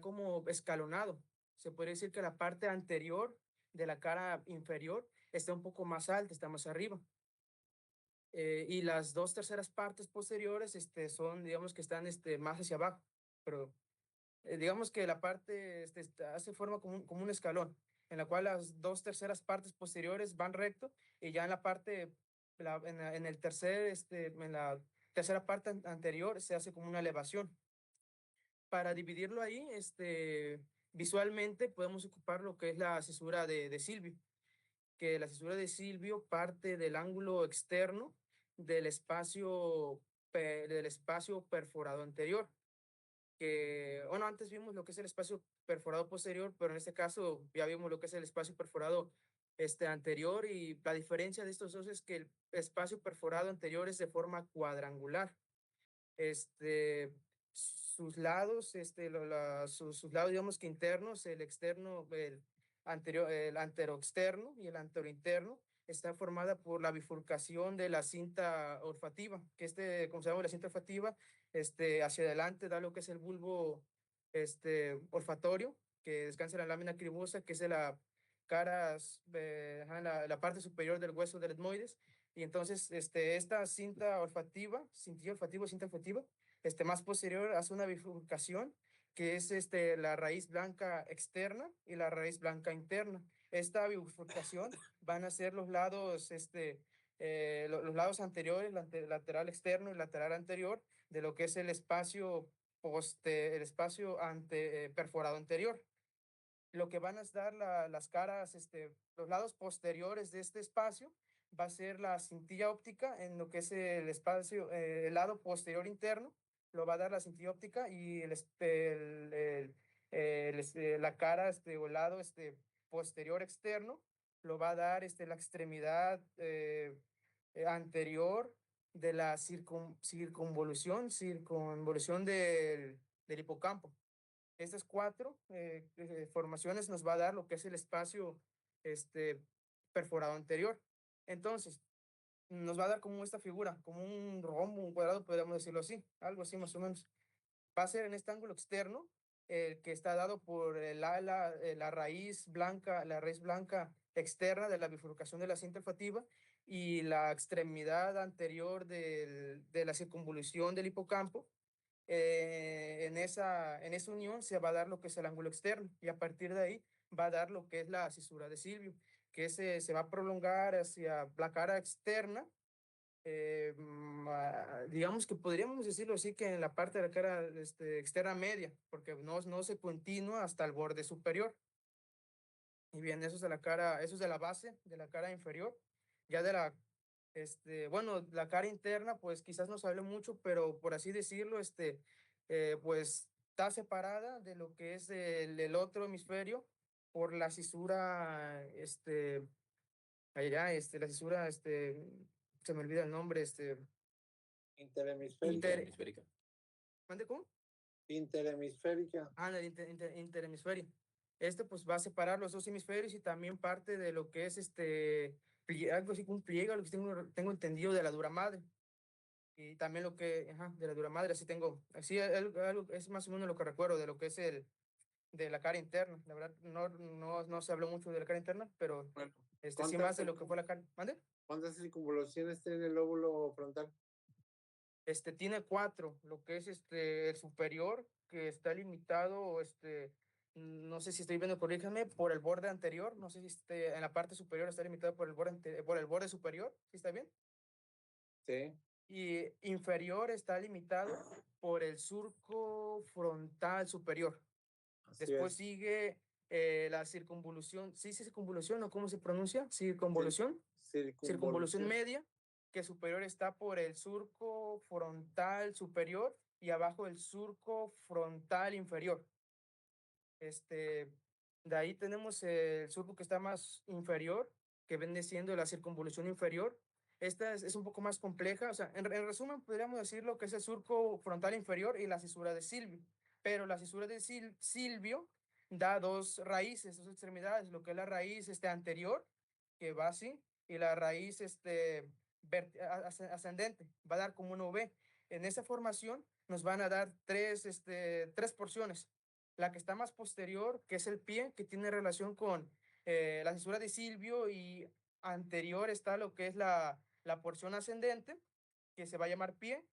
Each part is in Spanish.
como escalonado. Se puede decir que la parte anterior de la cara inferior está un poco más alta, está más arriba. Y las dos terceras partes posteriores son, digamos que están más hacia abajo, pero digamos que la parte se forma como un escalón, en la cual las dos terceras partes posteriores van recto y ya en la parte, en el tercer, en la tercera parte anterior se hace como una elevación. Para dividirlo ahí, visualmente podemos ocupar lo que es la cesura de Silvio, que la cesura de Silvio parte del ángulo externo del espacio perforado anterior. Que, bueno, antes vimos lo que es el espacio perforado posterior, pero en este caso ya vimos lo que es el espacio perforado anterior, y la diferencia de estos dos es que el espacio perforado anterior es de forma cuadrangular. Este, sus lados, sus lados, digamos que internos, el externo, el anteroexterno y el anterointerno, está formada por la bifurcación de la cinta olfativa, que como se llama la cinta olfativa, hacia adelante da lo que es el bulbo olfatorio, que descansa en la lámina cribosa, que es de la cara, la parte superior del hueso del etmoides. Y entonces, esta cinta olfativa, más posterior hace una bifurcación, que es la raíz blanca externa y la raíz blanca interna. Esta bifurcación van a ser los lados, los lados anteriores, lateral externo y lateral anterior, de lo que es el espacio perforado anterior. Lo que van a dar las caras, los lados posteriores de este espacio, va a ser la cintilla óptica en lo que es el espacio, el lado posterior interno, lo va a dar la cintilla óptica, y la cara, o el lado posterior externo, lo va a dar la extremidad anterior de la circunvolución del hipocampo. Estas cuatro formaciones nos va a dar lo que es el espacio este, perforado anterior. Entonces, nos va a dar como esta figura, como un rombo, un cuadrado, podríamos decirlo así, algo así más o menos. Va a ser en este ángulo externo, que está dado por el ala, la raíz blanca externa de la bifurcación de la cinta olfativa, y la extremidad anterior de la circunvolución del hipocampo. En esa unión se va a dar lo que es el ángulo externo, y a partir de ahí va a dar lo que es la cisura de Silvio, que se va a prolongar hacia la cara externa. Digamos que podríamos decirlo así, que en la parte de la cara externa media, porque no se continúa hasta el borde superior. Y bien, eso es de la cara, eso es de la base de la cara inferior. Ya de bueno, la cara interna, pues quizás no se hable mucho, pero por así decirlo, pues está separada de lo que es el otro hemisferio por la cisura, allá, la cisura, se me olvida el nombre, Interhemisférica. Interhemisférica. ¿Mande cómo? Interhemisférica. La interhemisferio. Pues va a separar los dos hemisferios, y también parte de lo que es algo así como un pliegue, lo que tengo entendido, de la dura madre. Y también de la dura madre, así es más o menos lo que recuerdo de lo que es de la cara interna. La verdad, no se habló mucho de la cara interna, pero Bueno, sí más de lo que fue la cara. ¿Mande? ¿Cuántas circunvoluciones tiene el lóbulo frontal? Tiene cuatro, lo que es el superior, que está limitado, no sé si estoy viendo, corríjame, por el borde anterior. No sé si en la parte superior está limitado por el borde superior. ¿Sí está bien? Sí. Y inferior está limitado por el surco frontal superior. Así Después es. sigue la circunvolución. ¿Sí, circunvolución o cómo se pronuncia? Circunvolución. Circunvolución media, que superior está por el surco frontal superior y abajo el surco frontal inferior. De ahí tenemos el surco que está más inferior, que viene siendo la circunvolución inferior. Esta es un poco más compleja. O sea, en resumen, podríamos decirlo que es el surco frontal inferior y la cisura de Silvio. Pero la cisura de Silvio da dos raíces, dos extremidades, lo que es la raíz anterior, que va así, y la raíz ascendente, va a dar como una V. En esa formación nos van a dar tres porciones. la que está más posterior, que es el pie, que tiene relación con la cisura de Silvio, y anterior está lo que es la porción ascendente, que se va a llamar pie.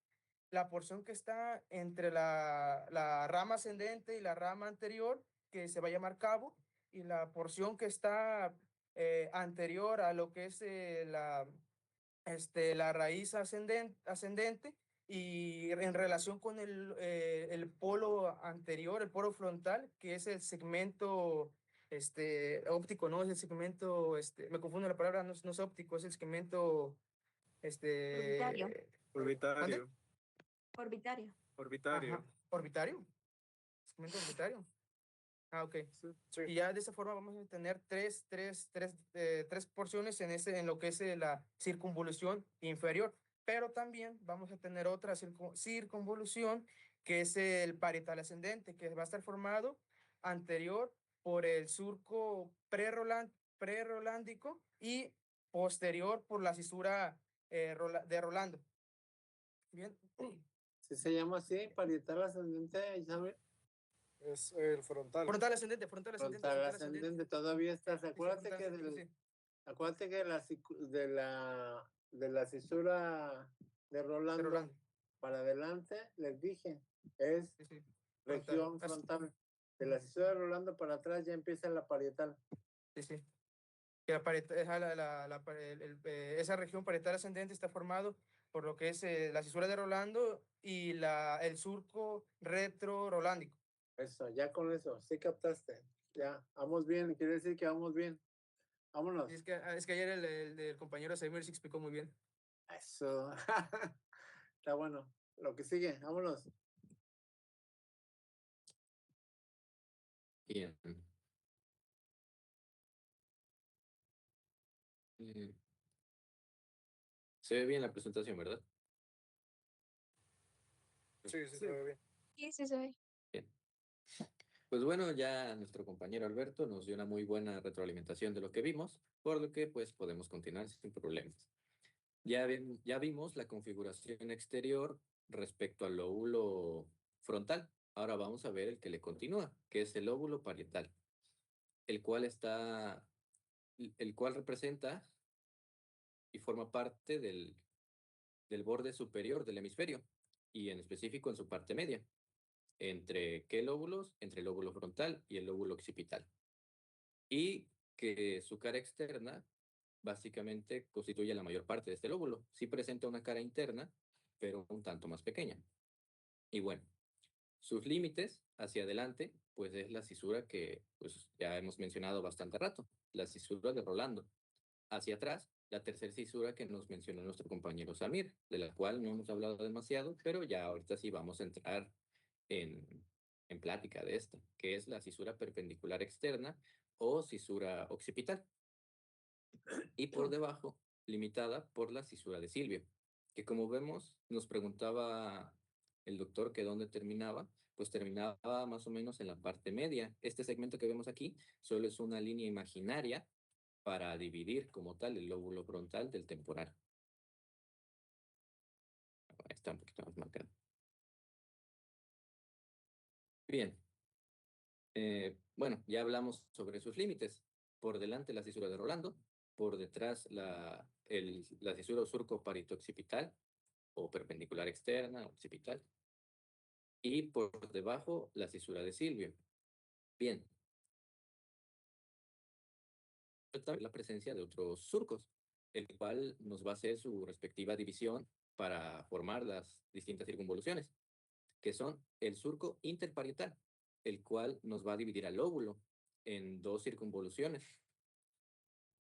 La porción que está entre la rama ascendente y la rama anterior, que se va a llamar cabo, y la porción que está anterior a lo que es la raíz ascendente, y en relación con el polo anterior, el polo frontal, que es el segmento óptico, ¿no? Es el segmento, me confundo la palabra, no es óptico, es el segmento, Orbitario. ¿mande? Orbitario. Orbitario. Orbitario. Ajá, orbitario, segmento orbitario. Ah, ok. Sí. Y ya de esa forma vamos a tener tres porciones en lo que es la circunvolución inferior, pero también vamos a tener otra circunvolución, que es el parietal ascendente, que va a estar formado anterior por el surco prerolándico y posterior por la cisura de Rolando. Bien. ¿Sí se llama así? Parietal ascendente, Isabel. Es el frontal. Frontal ascendente, frontal ascendente. Frontal frontal ascendente. ascendente, todavía estás. Sí, sí, Acuérdate frontal que ascendente, sí. acuérdate que de la cisura de De Rolando Rolando. para adelante, les dije, es Sí, sí. región frontal. De la cisura de Rolando para atrás ya empieza la parietal. Sí, sí. Que esa región parietal ascendente está formado por lo que es la cisura de Rolando y el surco retro-rolándico. Eso, ya con eso, sí captaste. Ya, vamos bien, quiere decir que vamos bien. Vámonos. Y es que ayer el compañero Semir se explicó muy bien. Eso. Está bueno. Lo que sigue, vámonos. Bien. Se ve bien la presentación, ¿verdad? Sí, se ve bien. Sí, sí, se ve. Bien. Pues bueno, ya nuestro compañero Alberto nos dio una muy buena retroalimentación de lo que vimos, por lo que pues podemos continuar sin problemas. Ya vimos la configuración exterior respecto al lóbulo frontal. Ahora vamos a ver el que le continúa, que es el lóbulo parietal, el cual representa y forma parte del borde superior del hemisferio, y en específico en su parte media. ¿Entre qué lóbulos? Entre el lóbulo frontal y el lóbulo occipital. Y que su cara externa básicamente constituye la mayor parte de este lóbulo. Sí presenta una cara interna, pero un tanto más pequeña. Y bueno, sus límites hacia adelante, pues es la cisura que pues ya hemos mencionado bastante rato, la cisura de Rolando. Hacia atrás, la tercera cisura que nos mencionó nuestro compañero Samir, de la cual no hemos hablado demasiado, pero ya ahorita sí vamos a entrar en, en plática de esta, que es la cisura perpendicular externa o cisura occipital. Y por debajo, limitada por la cisura de Silvio, que como vemos, nos preguntaba el doctor que dónde terminaba, pues terminaba más o menos en la parte media. Este segmento que vemos aquí solo es una línea imaginaria para dividir como tal el lóbulo frontal del temporal. Está un poquito más marcado. Bien. Bueno, ya hablamos sobre sus límites. Por delante la cisura de Rolando, por detrás la cisura surco parito-occipital o perpendicular externa, occipital, y por debajo la cisura de Silvio. Bien. La presencia de otros surcos, el cual nos va a hacer su respectiva división para formar las distintas circunvoluciones, que son el surco interparietal, el cual nos va a dividir al lóbulo en dos circunvoluciones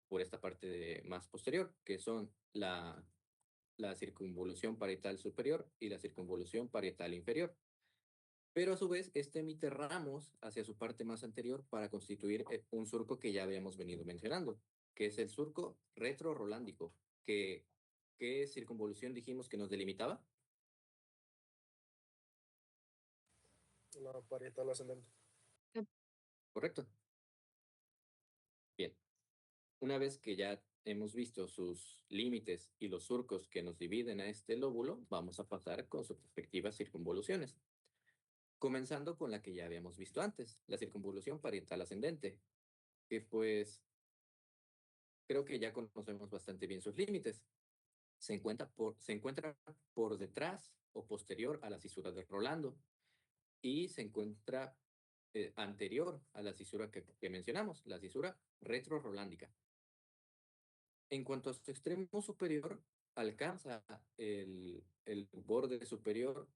por esta parte más posterior, que son la circunvolución parietal superior y la circunvolución parietal inferior. Pero a su vez, este emite ramos hacia su parte más anterior para constituir un surco que ya habíamos venido mencionando, que es el surco retrorolándico. ¿Qué circunvolución dijimos que nos delimitaba? La parietal ascendente. ¿Correcto? Bien. Una vez que ya hemos visto sus límites y los surcos que nos dividen a este lóbulo, vamos a pasar con sus respectivas circunvoluciones. comenzando con la que ya habíamos visto antes, la circunvolución parietal ascendente, que pues creo que ya conocemos bastante bien sus límites. Se encuentra por detrás o posterior a la cisura de Rolando y se encuentra anterior a la cisura que mencionamos, la cisura retrorolándica. En cuanto a su extremo superior, alcanza el borde superior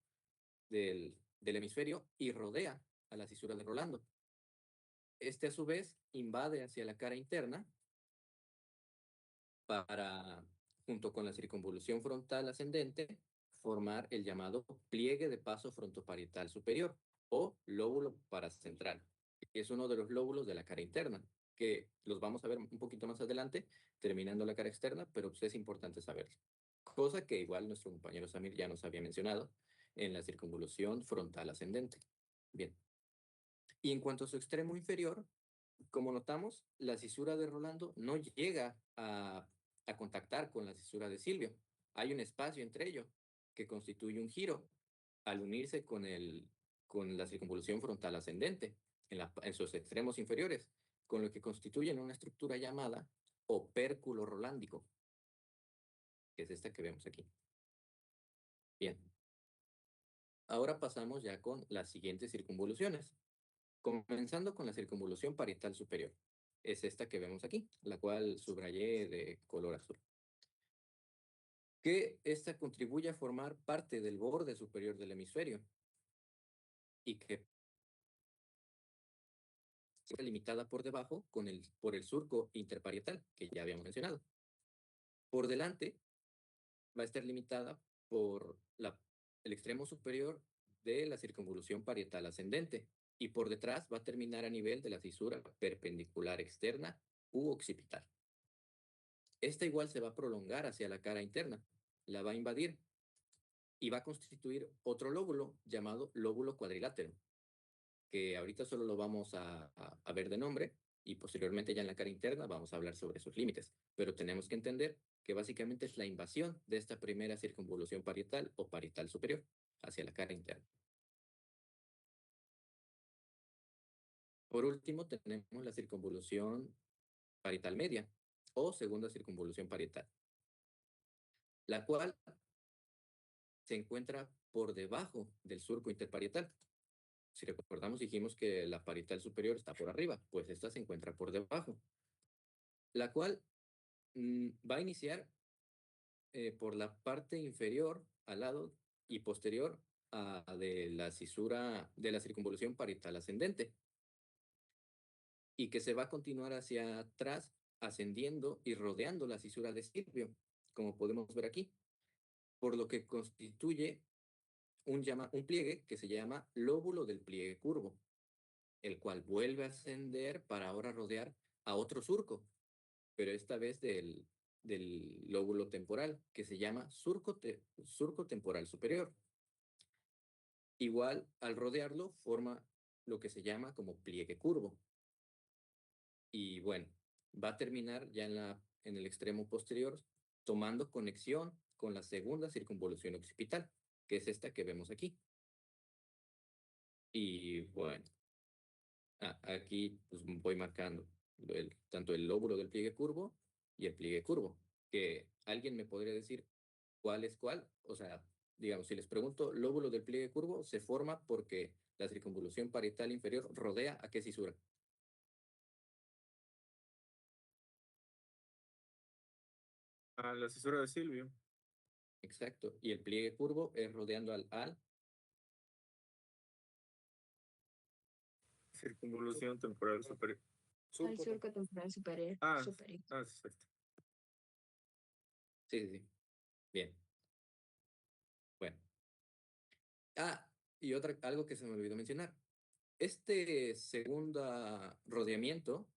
del hemisferio y rodea a la cisura de Rolando. Este, a su vez, invade hacia la cara interna para, junto con la circunvolución frontal ascendente, formar el llamado pliegue de paso frontoparietal superior o lóbulo paracentral, que es uno de los lóbulos de la cara interna, que los vamos a ver un poquito más adelante, terminando la cara externa, pero pues es importante saberlo. Cosa que igual nuestro compañero Samir ya nos había mencionado en la circunvolución frontal ascendente. Bien. Y en cuanto a su extremo inferior, como notamos, la cisura de Rolando no llega a contactar con la cisura de Silvio. Hay un espacio entre ellos que constituye un giro al unirse con la circunvolución frontal ascendente en sus extremos inferiores, con lo que constituyen una estructura llamada opérculo rolándico, que es esta que vemos aquí. Bien. Ahora pasamos ya con las siguientes circunvoluciones, comenzando con la circunvolución parietal superior. Es esta que vemos aquí, la cual subrayé de color azul. Que esta contribuye a formar parte del borde superior del hemisferio y que está limitada por debajo por el surco interparietal, que ya habíamos mencionado. Por delante va a estar limitada por el extremo superior de la circunvolución parietal ascendente y por detrás va a terminar a nivel de la cisura perpendicular externa u occipital. Esta igual se va a prolongar hacia la cara interna, la va a invadir y va a constituir otro lóbulo llamado lóbulo cuadrilátero, que ahorita solo lo vamos a ver de nombre y posteriormente ya en la cara interna vamos a hablar sobre sus límites. Pero tenemos que entender que básicamente es la invasión de esta primera circunvolución parietal o parietal superior hacia la cara interna. Por último, tenemos la circunvolución parietal media o segunda circunvolución parietal, la cual se encuentra por debajo del surco interparietal. Si recordamos, dijimos que la parietal superior está por arriba, pues esta se encuentra por debajo, la cual va a iniciar por la parte inferior al lado y posterior de la cisura de la circunvolución parietal ascendente y que se va a continuar hacia atrás ascendiendo y rodeando la cisura de Silvio, como podemos ver aquí, por lo que constituye un pliegue que se llama lóbulo del pliegue curvo, el cual vuelve a ascender para ahora rodear a otro surco, pero esta vez del lóbulo temporal, que se llama surco temporal superior. Igual, al rodearlo, forma lo que se llama como pliegue curvo. Y bueno, va a terminar ya en el extremo posterior, tomando conexión con la segunda circunvolución occipital, que es esta que vemos aquí. Y bueno, aquí pues, voy marcando tanto el lóbulo del pliegue curvo y el pliegue curvo, que alguien me podría decir cuál es cuál. O sea, digamos, si les pregunto, lóbulo del pliegue curvo se forma porque la circunvolución parietal inferior rodea a qué cisura. A la cisura de Silvio. Exacto. Y el pliegue curvo es rodeando al Circunvolución temporal superior. Al surco temporal superior. superior. Exacto. Sí, sí, sí. Bien. Bueno. Y algo que se me olvidó mencionar. Este segundo rodeamiento,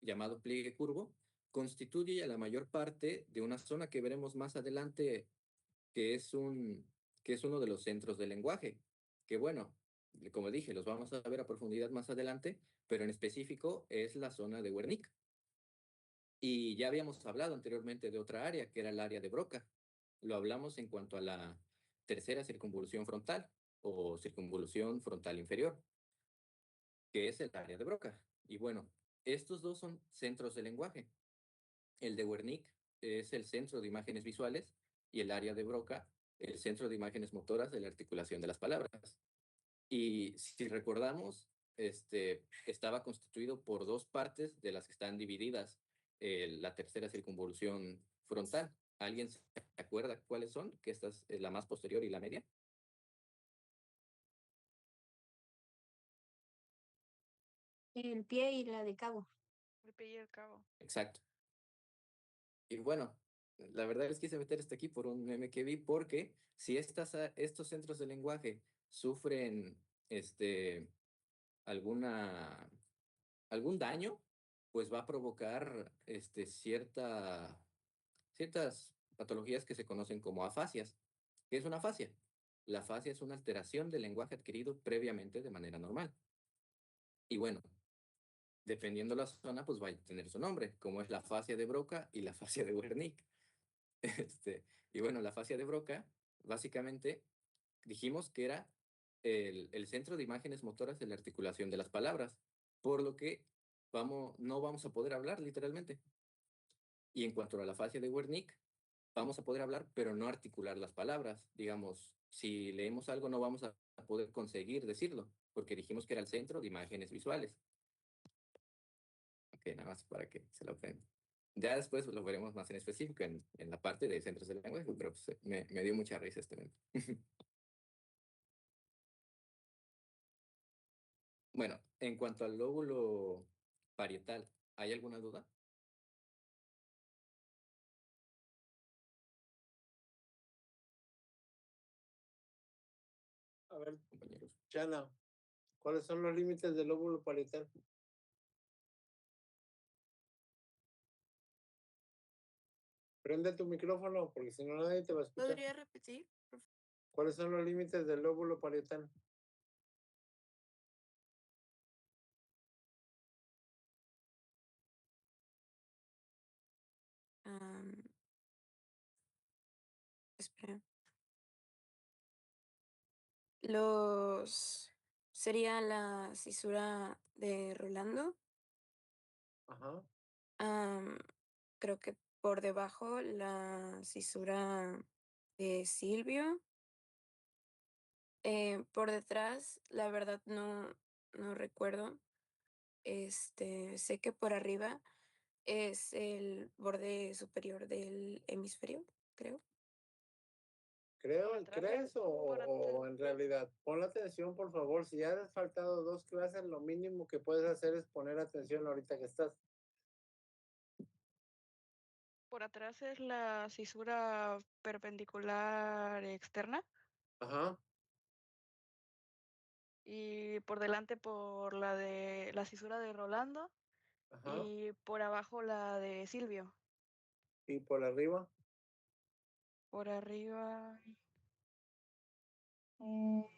llamado pliegue curvo, constituye la mayor parte de una zona que veremos más adelante, que es uno de los centros del lenguaje, que bueno, como dije, los vamos a ver a profundidad más adelante, pero en específico es la zona de Wernicke. Y ya habíamos hablado anteriormente de otra área, que era el área de Broca. Lo hablamos en cuanto a la tercera circunvolución frontal o circunvolución frontal inferior, que es el área de Broca. Y bueno, estos dos son centros del lenguaje. El de Wernicke es el centro de imágenes visuales y el área de Broca el centro de imágenes motoras de la articulación de las palabras. Y si recordamos, estaba constituido por dos partes de las que están divididas la tercera circunvolución frontal. ¿Alguien se acuerda cuáles son? Que esta es la más posterior y la media. El pie y la de cabo. El pie y el cabo. Exacto. Y bueno, la verdad es que quise meter aquí por un meme que vi, porque si estos centros de lenguaje sufren algún daño, pues va a provocar ciertas patologías que se conocen como afasias. ¿Qué es una afasia? La afasia es una alteración del lenguaje adquirido previamente de manera normal. Y bueno, dependiendo la zona, pues va a tener su nombre, como es la afasia de Broca y la afasia de Wernicke. Y bueno, la afasia de Broca, básicamente, dijimos que era el centro de imágenes motoras de la articulación de las palabras, por lo que no vamos a poder hablar literalmente. Y en cuanto a la afasia de Wernicke, vamos a poder hablar, pero no articular las palabras. Digamos, si leemos algo no vamos a poder conseguir decirlo, porque dijimos que era el centro de imágenes visuales. Ok, nada más para que se lo aprendan. Ya después lo veremos más en específico en la parte de centros del lenguaje, pero pues, me dio mucha risa este momento. Bueno, en cuanto al lóbulo parietal, ¿hay alguna duda? A ver, Compañeros. Chana, ¿cuáles son los límites del lóbulo parietal? Prende tu micrófono, porque si no nadie te va a escuchar. ¿Podría repetir? ¿Cuáles son los límites del lóbulo parietal? Espera. Sería la cisura de Rolando. Ajá. Creo que por debajo la cisura de Silvio. Por detrás, la verdad no recuerdo. Sé que por arriba es el borde superior del hemisferio, creo. ¿Crees o en realidad? Pon atención, por favor. Si ya has faltado 2 clases, lo mínimo que puedes hacer es poner atención ahorita que estás. Por atrás es la cisura perpendicular externa. Ajá. Y por delante por la cisura de Rolando. Ajá. Y por abajo la de Silvio. ¿Y por arriba? Por arriba. No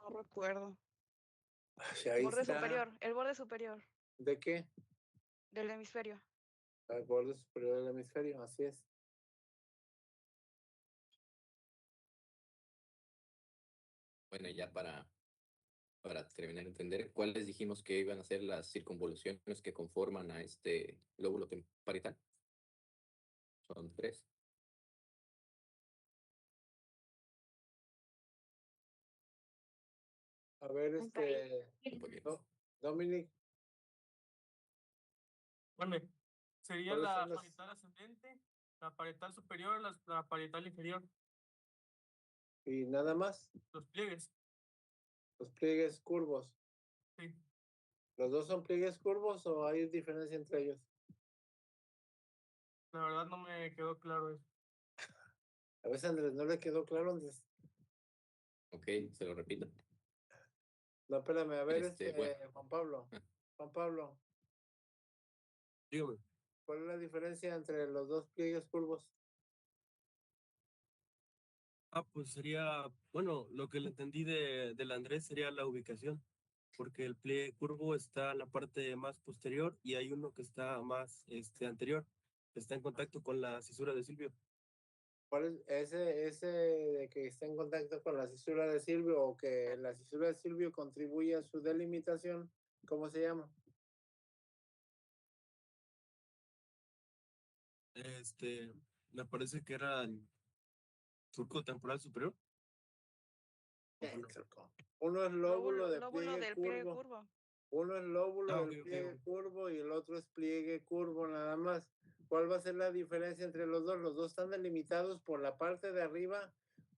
recuerdo. Ahí Borde está. superior, el borde superior ¿De qué? del hemisferio. Al borde superior del hemisferio, así es. Bueno, ya para terminar de entender, ¿cuáles dijimos que iban a ser las circunvoluciones que conforman a este lóbulo parietal? Son 3. A ver, Compañeros. Dominic, Bueno, sería ¿cuáles la son las- parietal ascendente, la parietal superior, la parietal inferior, y nada más, los pliegues. los pliegues curvos. Sí. ¿Los dos son pliegues curvos o hay diferencia entre ellos? La verdad no me quedó claro eso. A veces Andrés no le quedó claro, Andrés. Ok, se lo repito. No, espérame, a ver, Bueno. Juan Pablo. Juan Pablo, Dígame. ¿cuál es la diferencia entre los dos pliegues curvos? Pues sería, bueno, lo que le entendí del Andrés sería la ubicación, porque el pliegue curvo está en la parte más posterior y hay uno que está más anterior, que está en contacto con la cisura de Silvio. ¿Cuál es ese de que está en contacto con la cisura de Silvio o que la cisura de Silvio contribuye a su delimitación? ¿Cómo se llama? Me parece que era el surco temporal superior. El surco. Uno es lóbulo de lóbulo del pliegue curvo. Uno es lóbulo Ah, del ok, pliegue ok. curvo y el otro es pliegue curvo nada más. ¿Cuál va a ser la diferencia entre los dos? Los dos están delimitados por la parte de arriba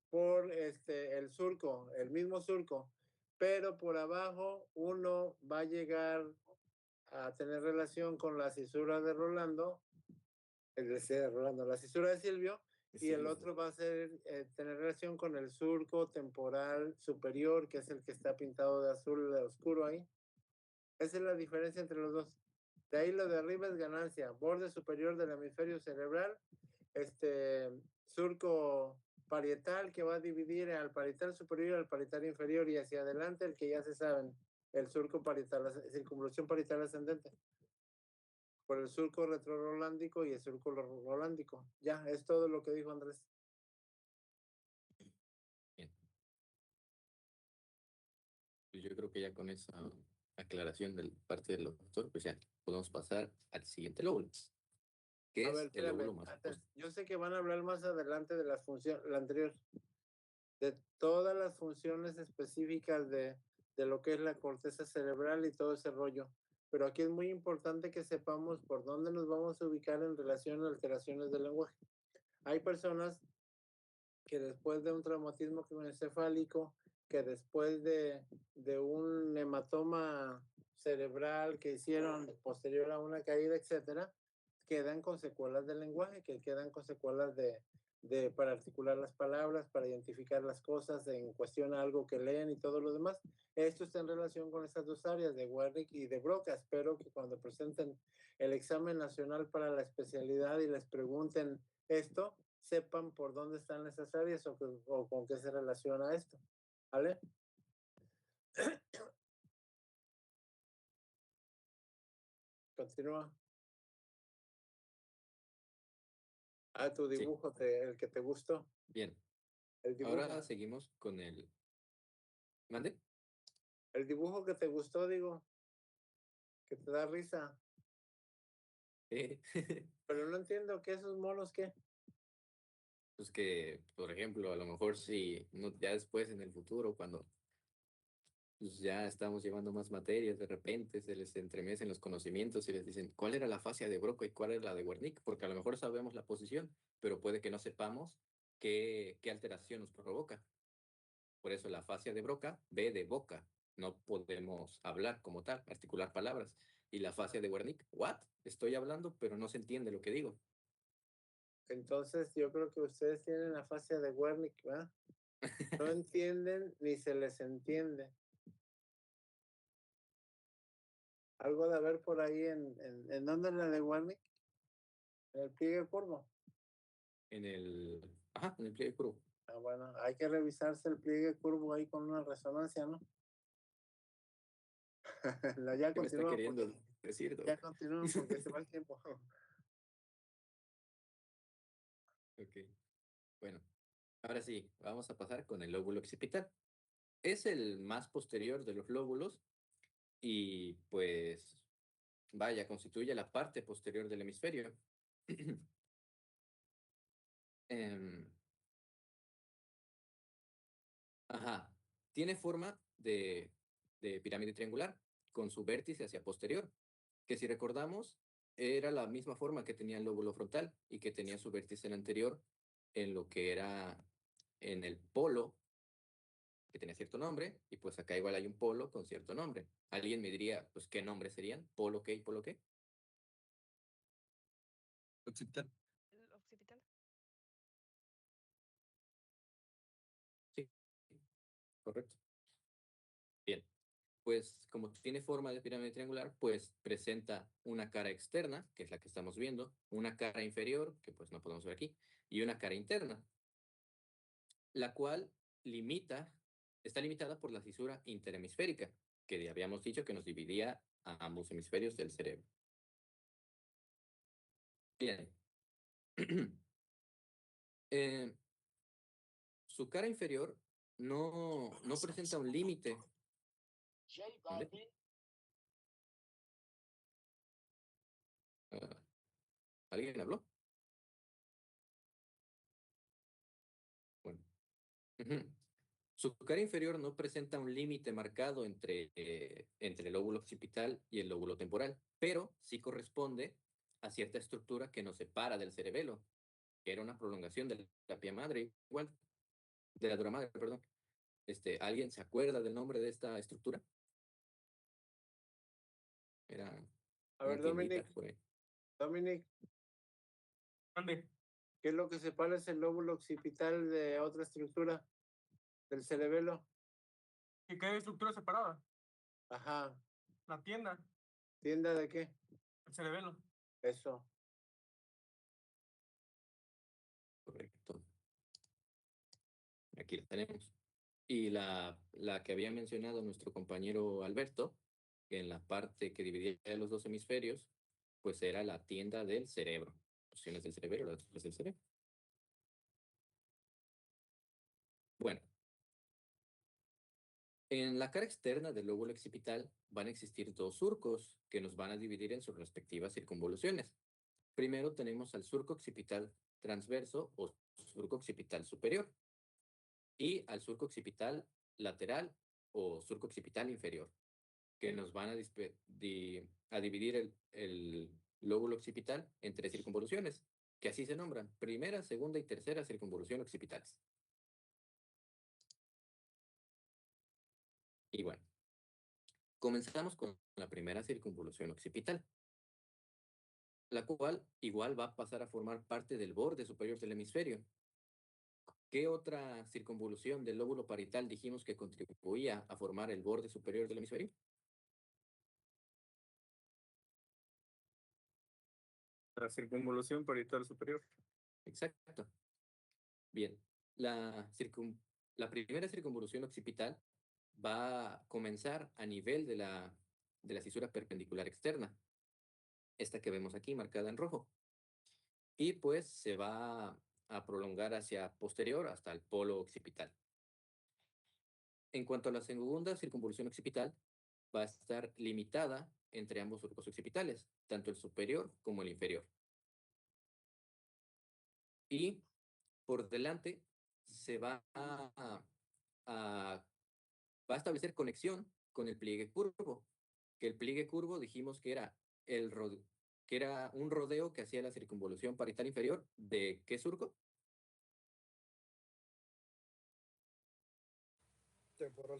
por el surco, el mismo surco, pero por abajo uno va a llegar a tener relación con la cisura de Rolando, la cisura de Silvio, y el otro va a tener relación con el surco temporal superior, que es el que está pintado de azul de oscuro ahí. Esa es la diferencia entre los dos. De ahí lo de arriba es ganancia, borde superior del hemisferio cerebral, surco parietal que va a dividir al parietal superior y al parietal inferior y hacia adelante el que ya se saben, el surco parietal, la circunvolución parietal ascendente por el surco retrorolándico y el surco rolándico. Ya, es todo lo que dijo Andrés. Bien. Pues yo creo que ya con esa aclaración de parte del doctor, pues ya podemos pasar al siguiente lóbulo, que A es ver, el espérame, lóbulo más antes, yo sé que van a hablar más adelante de las funciones, la anterior, de todas las funciones específicas de lo que es la corteza cerebral y todo ese rollo. Pero aquí es muy importante que sepamos por dónde nos vamos a ubicar en relación a alteraciones del lenguaje. Hay personas que después de un traumatismo craneoencefálico, que después de un hematoma cerebral que hicieron posterior a una caída, etcétera, quedan con secuelas del lenguaje, que quedan con secuelas para articular las palabras, para identificar las cosas en cuestión a algo que leen y todo lo demás. Esto está en relación con estas dos áreas de Wernicke y de Broca. Espero que cuando presenten el examen nacional para la especialidad y les pregunten esto, sepan por dónde están esas áreas o con qué se relaciona esto. ¿Vale? Continúa. Ah, tu Sí, dibujo, el que te gustó. bien. El dibujo. Ahora seguimos con el... ¿Mande? El dibujo que te gustó, digo, que te da risa. Pero no entiendo qué esos monos, ¿qué? Pues que, por ejemplo, a lo mejor si no, ya después en el futuro, cuando pues ya estamos llevando más materias, de repente se les entremecen los conocimientos y les dicen cuál era la fascia de Broca y cuál era la de Wernicke, porque a lo mejor sabemos la posición, pero puede que no sepamos qué alteración nos provoca. Por eso la fascia de Broca ve de boca, no podemos hablar como tal, articular palabras. Y la fascia de Wernicke, ¿what? Estoy hablando, pero no se entiende lo que digo. Entonces yo creo que ustedes tienen la fascia de Wernicke, ¿verdad? No entienden ni se les entiende. Algo de haber por ahí en dónde es la de Wernicke, en el pliegue curvo. En el pliegue curvo. Ah, bueno, hay que revisarse el pliegue curvo ahí con una resonancia, ¿no? Ya ¿Qué me está continúa queriendo porque decir, Doc? ya continúan porque se va el tiempo. Ok. Bueno, ahora sí, vamos a pasar con el lóbulo occipital. Es el más posterior de los lóbulos y pues, vaya, constituye la parte posterior del hemisferio. Em, ajá, tiene forma de pirámide triangular con su vértice hacia posterior, que si recordamos era la misma forma que tenía el lóbulo frontal y que tenía su vértice en anterior en lo que era en el polo que tenía cierto nombre, y pues acá igual hay un polo con cierto nombre. ¿Alguien me diría, pues, qué nombres serían? ¿Polo qué y polo qué? Occipital. El occipital. Sí, correcto. Bien, pues como tiene forma de pirámide triangular, pues presenta una cara externa, que es la que estamos viendo, una cara inferior, que pues no podemos ver aquí, y una cara interna, la cual está limitada por la fisura interhemisférica, que ya habíamos dicho que nos dividía a ambos hemisferios del cerebro. Bien. Su cara inferior no presenta un límite. ¿Vale? ¿Alguien habló? Bueno. Su cara inferior no presenta un límite marcado entre el lóbulo occipital y el lóbulo temporal, pero sí corresponde a cierta estructura que nos separa del cerebelo, que era una prolongación de la pía madre, igual, de la dura madre, perdón. ¿Alguien se acuerda del nombre de esta estructura? Era A una ver, tiendita por ahí. Dominic, Mande. ¿qué es lo que separa ese lóbulo occipital de otra estructura del cerebelo? ¿Y qué estructura separada? Ajá. La tienda, ¿Tienda de qué? el cerebelo. Eso. Correcto. Aquí la tenemos. Y la que había mencionado nuestro compañero Alberto, que en la parte que dividía los dos hemisferios, pues era la tienda del cerebro. Porciones del cerebro, las otras del cerebro. Bueno. En la cara externa del lóbulo occipital van a existir dos surcos que nos van a dividir en sus respectivas circunvoluciones. Primero tenemos al surco occipital transverso o surco occipital superior y al surco occipital lateral o surco occipital inferior, que nos van a dividir el lóbulo occipital en tres circunvoluciones, que así se nombran: primera, segunda y tercera circunvolución occipitales. Y bueno, comenzamos con la primera circunvolución occipital, la cual igual va a pasar a formar parte del borde superior del hemisferio. ¿Qué otra circunvolución del lóbulo parietal dijimos que contribuía a formar el borde superior del hemisferio? La circunvolución parietal superior. Exacto. Bien, la primera circunvolución occipital va a comenzar a nivel de la cisura perpendicular externa, esta que vemos aquí marcada en rojo, y pues se va a prolongar hacia posterior hasta el polo occipital. En cuanto a la segunda circunvolución occipital, va a estar limitada entre ambos surcos occipitales, tanto el superior como el inferior. Y por delante se va a establecer conexión con el pliegue curvo, que el pliegue curvo dijimos que era un rodeo que hacía la circunvolución parietal inferior de ¿qué surco?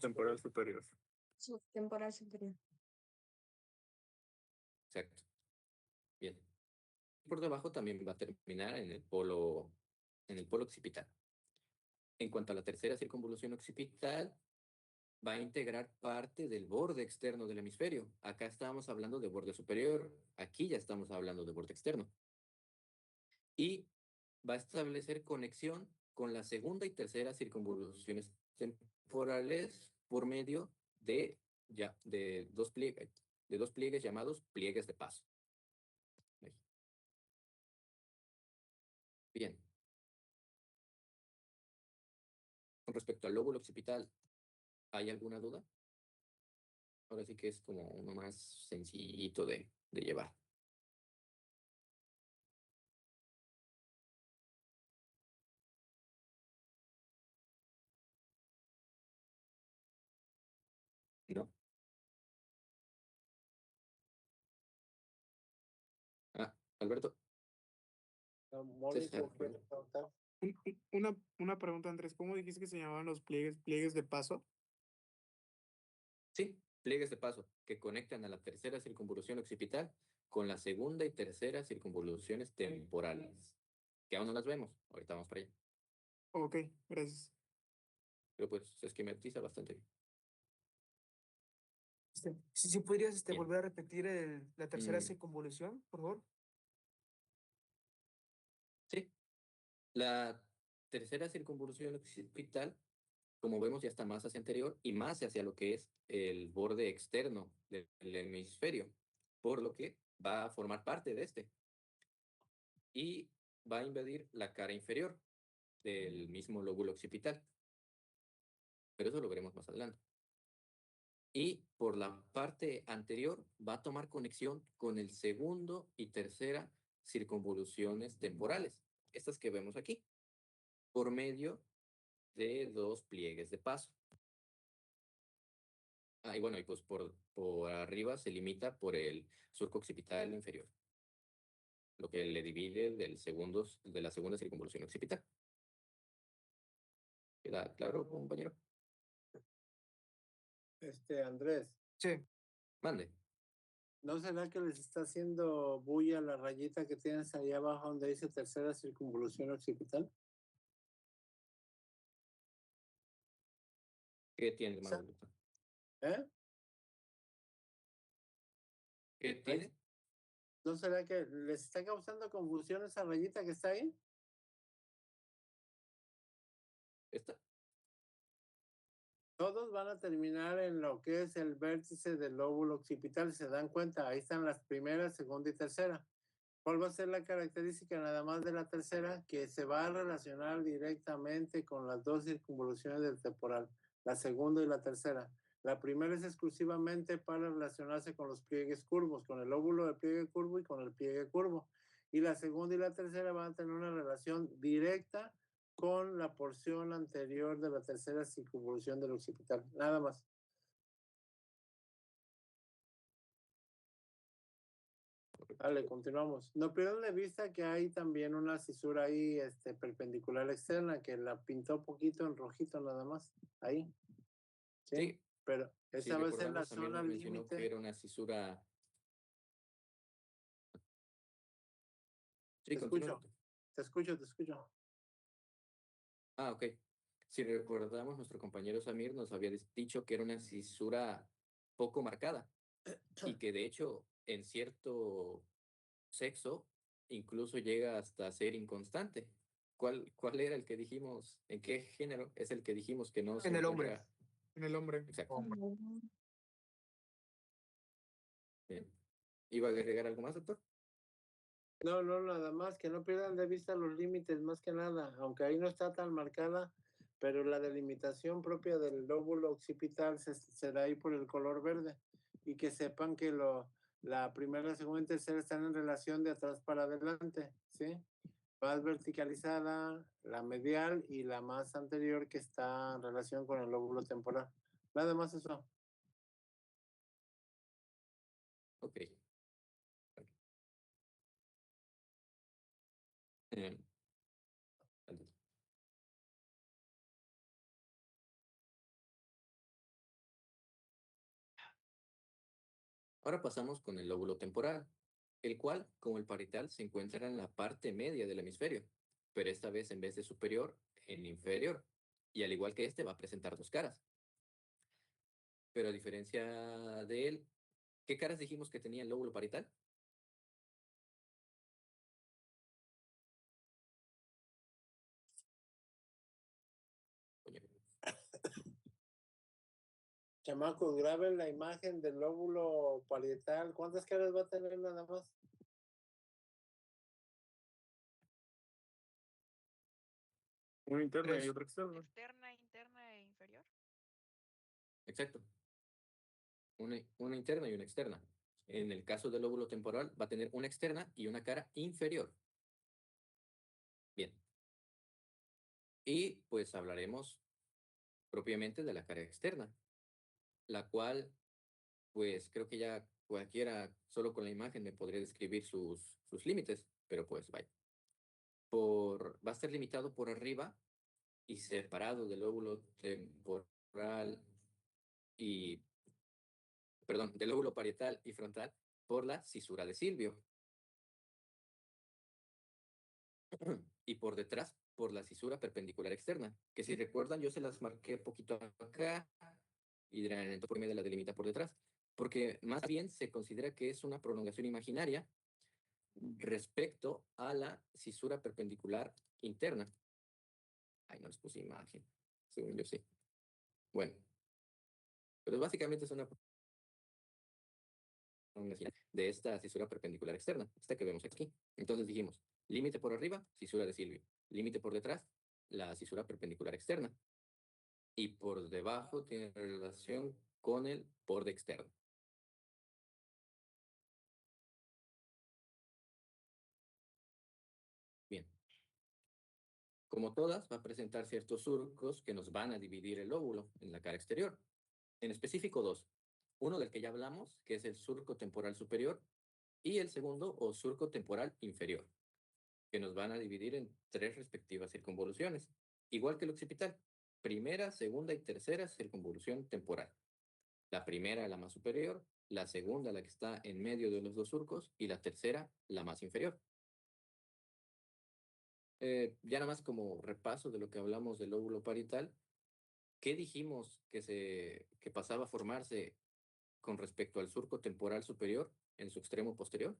Temporal superior. Subtemporal superior. Exacto. Bien. Por debajo también va a terminar en el polo occipital. En cuanto a la tercera circunvolución occipital, va a integrar parte del borde externo del hemisferio. Acá estábamos hablando de borde superior, aquí ya estamos hablando de borde externo. Y va a establecer conexión con la segunda y tercera circunvoluciones temporales por medio de dos pliegues llamados pliegues de paso. Bien. Con respecto al lóbulo occipital, ¿hay alguna duda? Ahora sí que es como uno más sencillito de llevar. ¿No? Alberto. Mónico, ¿quieres preguntar? Una pregunta, Andrés. ¿Cómo dijiste que se llamaban los pliegues de paso? Sí, pliegues de paso que conectan a la tercera circunvolución occipital con la segunda y tercera circunvoluciones temporales, que aún no las vemos. Ahorita vamos para allá. Ok, gracias. Pero pues se esquematiza bastante bien. Si podrías Bien. volver a repetir la tercera Mm. circunvolución, por favor. Sí, la tercera circunvolución occipital, como vemos, ya está más hacia anterior y más hacia lo que es el borde externo del hemisferio, por lo que va a formar parte de este. Y va a invadir la cara inferior. del mismo lóbulo occipital. Pero eso lo veremos más adelante. Y por la parte anterior va a tomar conexión con el segundo y tercera circunvoluciones temporales, estas que vemos aquí, por medio de dos pliegues de paso. Y bueno, y pues por arriba se limita por el surco occipital inferior, lo que le divide de la segunda circunvolución occipital. ¿Queda claro, compañero? Andrés, Sí. Mande. ¿no será que les está haciendo bulla la rayita que tienes ahí abajo donde dice tercera circunvolución occipital? ¿Qué tiene, Esa- hermano? ¿Eh? ¿Qué tiene? ¿No será que les está causando confusión esa rayita que está ahí? ¿Esta? Todos van a terminar en lo que es el vértice del lóbulo occipital. ¿Se dan cuenta? Ahí están las primeras, segunda y tercera. ¿Cuál va a ser la característica nada más de la tercera? Que se va a relacionar directamente con las dos circunvoluciones del temporal, la segunda y la tercera. La primera es exclusivamente para relacionarse con los pliegues curvos, con el lóbulo del pliegue curvo y con el pliegue curvo. Y la segunda y la tercera van a tener una relación directa con la porción anterior de la tercera circunvolución del occipital. Nada más. Vale, continuamos. No pierdan de vista que hay también una cisura ahí, perpendicular externa, que la pintó poquito en rojito nada más. Ahí. Sí. Pero Si esa va a ser la recordamos, también zona nos mencionó que límite. era una cisura. Te Sí, continúa. escucho. Te escucho, te escucho. Ok. Si recordamos, nuestro compañero Samir nos había dicho que era una cisura poco marcada y que de hecho en cierto sexo incluso llega hasta ser inconstante. ¿Cuál era el que dijimos? ¿En qué género es el que dijimos que no se En el hombre. encuentra? En el hombre. Exacto. Bien. ¿Iba a agregar algo más, doctor? No, nada más, que no pierdan de vista los límites, más que nada, aunque ahí no está tan marcada, pero la delimitación propia del lóbulo occipital se da ahí por el color verde, y que sepan que la primera, la segunda y tercera están en relación de atrás para adelante, ¿sí? Más verticalizada, la medial y la más anterior que está en relación con el lóbulo temporal. Nada más eso. Ok. Eh, Ahora pasamos con el lóbulo temporal, el cual, como el parietal, se encuentra en la parte media del hemisferio, pero esta vez en vez de superior, en inferior, y al igual que este va a presentar dos caras. Pero a diferencia de él, ¿qué caras dijimos que tenía el lóbulo parietal? Chamacos, graben la imagen del lóbulo parietal. ¿Cuántas caras va a tener nada más? Una interna y Tres. otra externa. Externa, interna e inferior. Exacto. Una interna y una externa. En el caso del lóbulo temporal va a tener una externa y una cara inferior. Bien. Y pues hablaremos propiamente de la cara externa, la cual pues creo que ya cualquiera solo con la imagen me podría describir sus límites, pero pues vaya. Va a estar limitado por arriba y separado del lóbulo temporal del lóbulo parietal y frontal por la cisura de Silvio. Y por detrás por la cisura perpendicular externa, que si recuerdan yo se las marqué poquito acá y dirán, por medio de la delimita por detrás, porque más bien se considera que es una prolongación imaginaria respecto a la cisura perpendicular interna. Ay, no les puse imagen, según yo sí. Bueno, pero básicamente es una prolongación de esta cisura perpendicular externa, esta que vemos aquí. Entonces dijimos, límite por arriba, cisura de Silvio. Límite por detrás, la cisura perpendicular externa. Y por debajo tiene relación con el borde externo. Bien. Como todas, va a presentar ciertos surcos que nos van a dividir el lóbulo en la cara exterior. En específico, dos. Uno del que ya hablamos, que es el surco temporal superior, y el segundo, o surco temporal inferior, que nos van a dividir en 3 respectivas circunvoluciones, igual que el occipital. Primera, segunda y tercera circunvolución temporal. La primera, la más superior, la segunda, la que está en medio de los dos surcos, y la tercera, la más inferior. Ya nada más como repaso de lo que hablamos del lóbulo parietal, ¿qué dijimos que pasaba a formarse con respecto al surco temporal superior en su extremo posterior?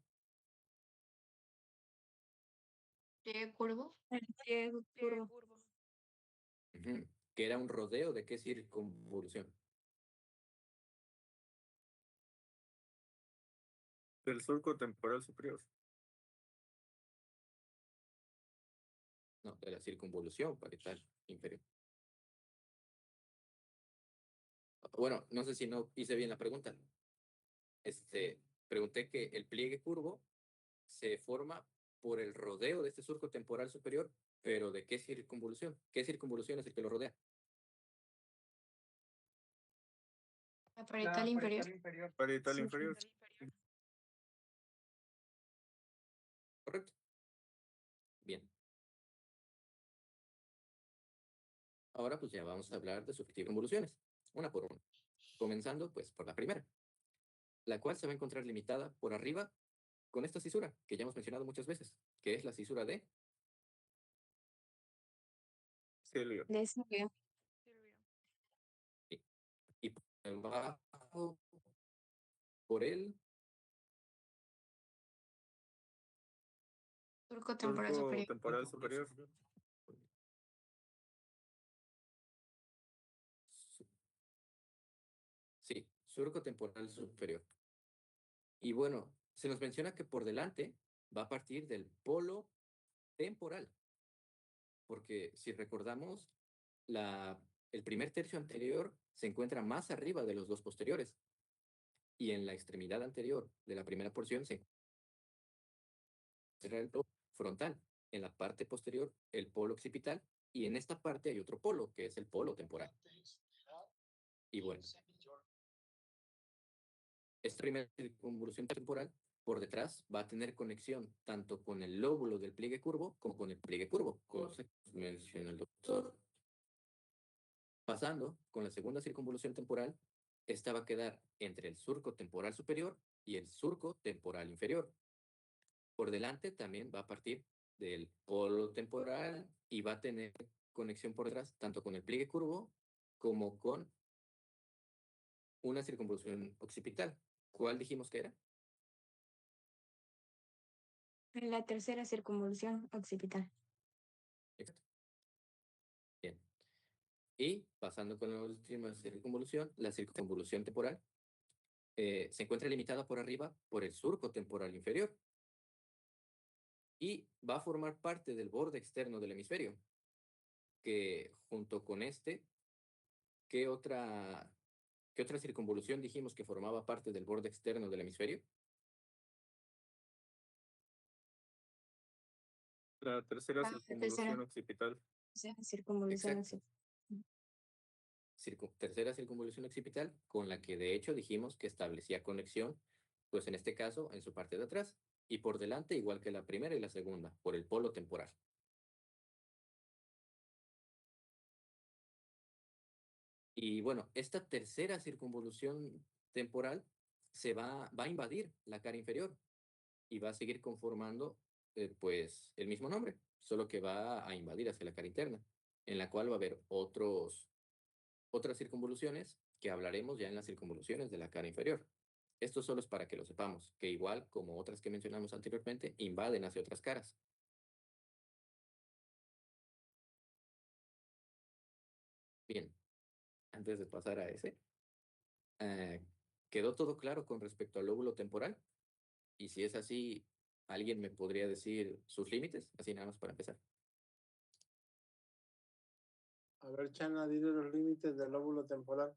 Pliegue curvo. El pliegue Pliegue curvo. curvo. Ujú. Que era un rodeo de qué circunvolución. Del surco temporal superior. No, de la circunvolución parietal inferior. Bueno, no sé si no hice bien la pregunta. Pregunté que el pliegue curvo se forma por el rodeo de este surco temporal superior, pero ¿de qué circunvolución? ¿Qué circunvolución es el que lo rodea? La parietal inferior. Parietal Sí. inferior. Parietal inferior. ¿Correcto? Bien. Ahora pues ya vamos a hablar de sus circunvoluciones, una por una. Comenzando pues por la primera, la cual se va a encontrar limitada por arriba con esta cisura que ya hemos mencionado muchas veces, que es la cisura de Silvio. De Silvio. Silvio. y por debajo por el Surco temporal Surco superior. temporal superior. sí, surco temporal superior. Y bueno, se nos menciona que por delante va a partir del polo temporal, porque si recordamos, el primer tercio anterior se encuentra más arriba de los dos posteriores, y en la extremidad anterior de la primera porción se encuentra el polo frontal, en la parte posterior el polo occipital, y en esta parte hay otro polo, que es el polo temporal. Y bueno, esta primera circunvolución temporal por detrás va a tener conexión tanto con el lóbulo del pliegue curvo como con el pliegue curvo, como se menciona el doctor. Pasando con la segunda circunvolución temporal, esta va a quedar entre el surco temporal superior y el surco temporal inferior. Por delante también va a partir del polo temporal y va a tener conexión por detrás tanto con el pliegue curvo como con una circunvolución occipital. ¿Cuál dijimos que era? La tercera circunvolución occipital. Exacto. Bien. Y pasando con la última circunvolución, la circunvolución temporal se encuentra limitada por arriba por el surco temporal inferior y va a formar parte del borde externo del hemisferio, que junto con ¿qué otra circunvolución dijimos que formaba parte del borde externo del hemisferio? La tercera La circunvolución occipital. tercera circunvolución Exacto. occipital. Tercera circunvolución occipital, con la que de hecho dijimos que establecía conexión, pues en este caso en su parte de atrás, y por delante igual que la primera y la segunda, por el polo temporal. Y bueno, esta tercera circunvolución temporal va a invadir la cara inferior y va a seguir conformando pues el mismo nombre, solo que va a invadir hacia la cara interna, en la cual va a haber otras circunvoluciones que hablaremos ya en las circunvoluciones de la cara inferior. Esto solo es para que lo sepamos, que igual como otras que mencionamos anteriormente, invaden hacia otras caras. Bien, antes de pasar a ese, ¿quedó todo claro con respecto al lóbulo temporal? Y si es así, ¿alguien me podría decir sus límites? Así nada más para empezar. A ver, Chana, dile los límites del lóbulo temporal.